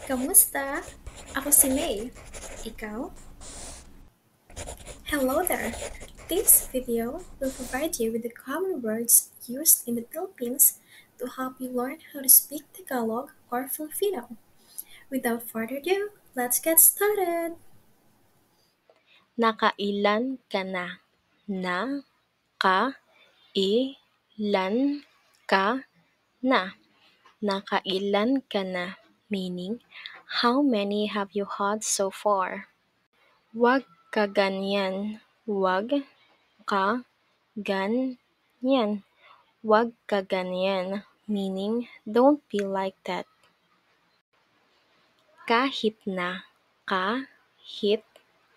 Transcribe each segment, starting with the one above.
Kamusta? Ako si May. Ikaw? Hello there! This video will provide you with the common words used in the Philippines to help you learn how to speak Tagalog or Filipino. Without further ado, let's get started! Nakailan ka na? Na-ka-ilan ka na? Nakailan ka na? Meaning, how many have you had so far? Wag ka ganyan. Wag ka ganyan. Wag ka ganyan. Meaning, don't be like that. Kahit na. Kahit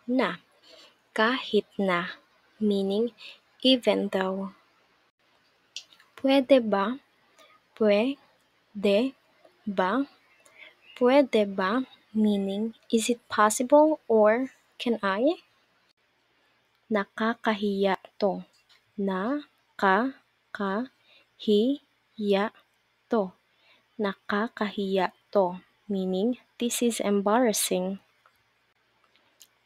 na. Kahit na. Meaning, even though. Pwede ba? Pwede ba? Pwede ba? Meaning, is it possible or can I? Nakakahiya to. Nakakahiya to. Nakakahiya to. Meaning, this is embarrassing.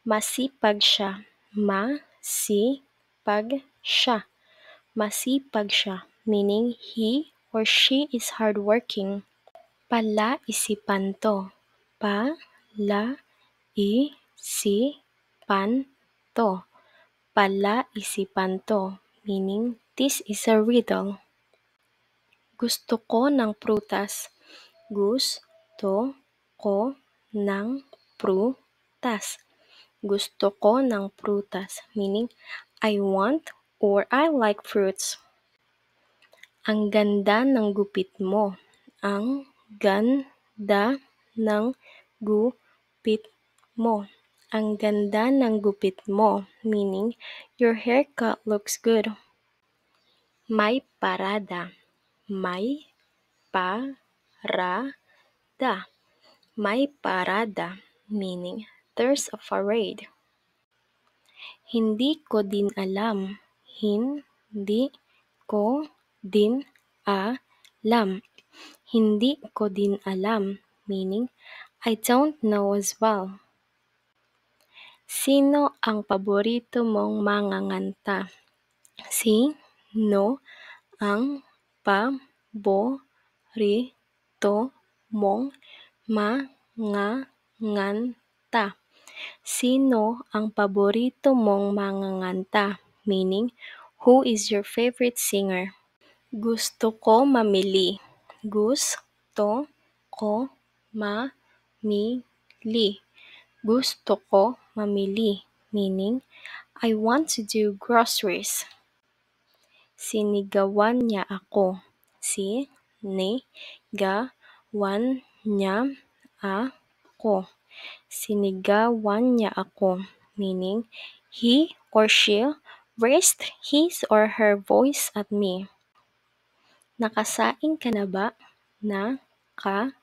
Masipag siya. Masipag siya. Masipag siya. Meaning, he or she is hardworking. Palaisipan to. Palaisipan to. Palaisipan to. Meaning, this is a riddle. Gusto ko ng prutas. Gusto ko ng prutas. Gusto ko ng prutas. Meaning, I want or I like fruits. Ang ganda ng gupit mo. Ang ganda ng gupit mo. Ang ganda ng gupit mo. Meaning, your haircut looks good. May parada. May parada. May parada. Meaning, there's a parade. Hindi ko din alam. Hindi ko din alam. Hindi ko din alam. Meaning, I don't know as well. Sino ang paborito mong manganganta? Sino ang paborito mong manganganta? Sino ang paborito mong manganganta? Meaning, who is your favorite singer? Gusto ko mamili. Gusto ko mamili. Gusto ko mamili. Meaning, I want to do groceries. Sinigawan niya ako. Sinigawan niya ako. Sinigawan niya ako. Meaning, he or she raised his or her voice at me. Nakasaing ka na ba? Nakasaing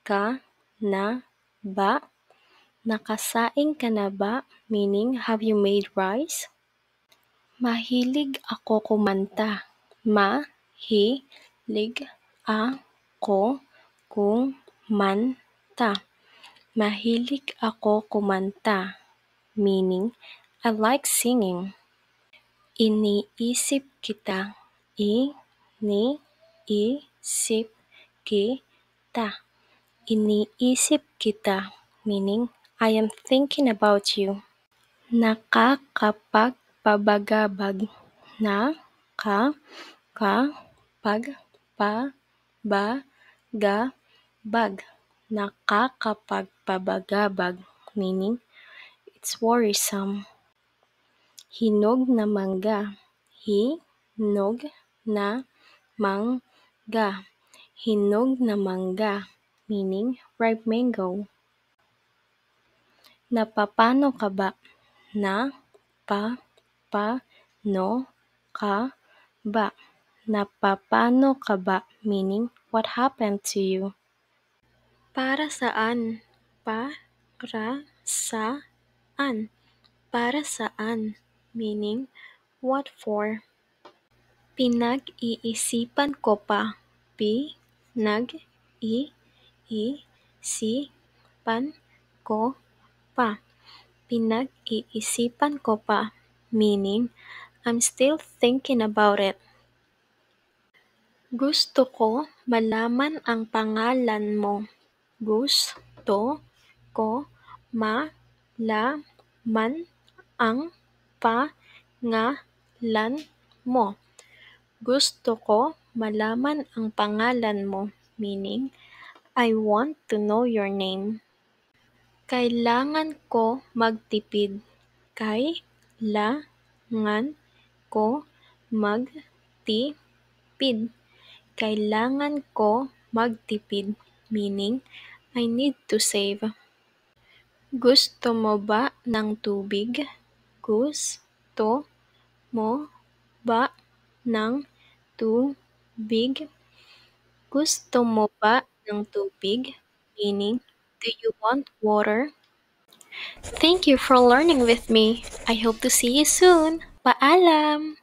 ka na ba? Nakasaing ka na ba? Meaning, have you made rice? Mahilig ako kumanta. Mahilig ako kumanta. Mahilig ako kumanta. Meaning, I like singing. Iniisip kita. Iniisip kita. Iniisip kita. Meaning, I am thinking about you. Nakakapagpabagabag. Nakakapagpabagabag. Nakakapagpabagabag. Meaning, it's worrisome. Hinog na mangga. Hinog na mangga. Hinog na mangga. Meaning, ripe mango. Napapano ka ba? Napapano ka ba? Napapano ka ba? Meaning, what happened to you? Para saan? Para saan? Para saan? Meaning, what for? Pinag-iisipan ko pa. Pinag-iisipan Pinag-iisipan ko pa. Pinag-iisipan ko pa, meaning I'm still thinking about it. Gusto ko malaman ang pangalan mo. Gusto ko malaman ang pangalan mo. Gusto ko malaman ang pangalan mo, meaning I want to know your name. Kailangan ko magtipid. Kailangan ko magtipid. Kailangan ko magtipid, meaning I need to save. Gusto mo ba ng tubig? Gusto mo ba ng tubig? Gusto mo ba ng tubig? Meaning, do you want water? Thank you for learning with me. I hope to see you soon. Paalam!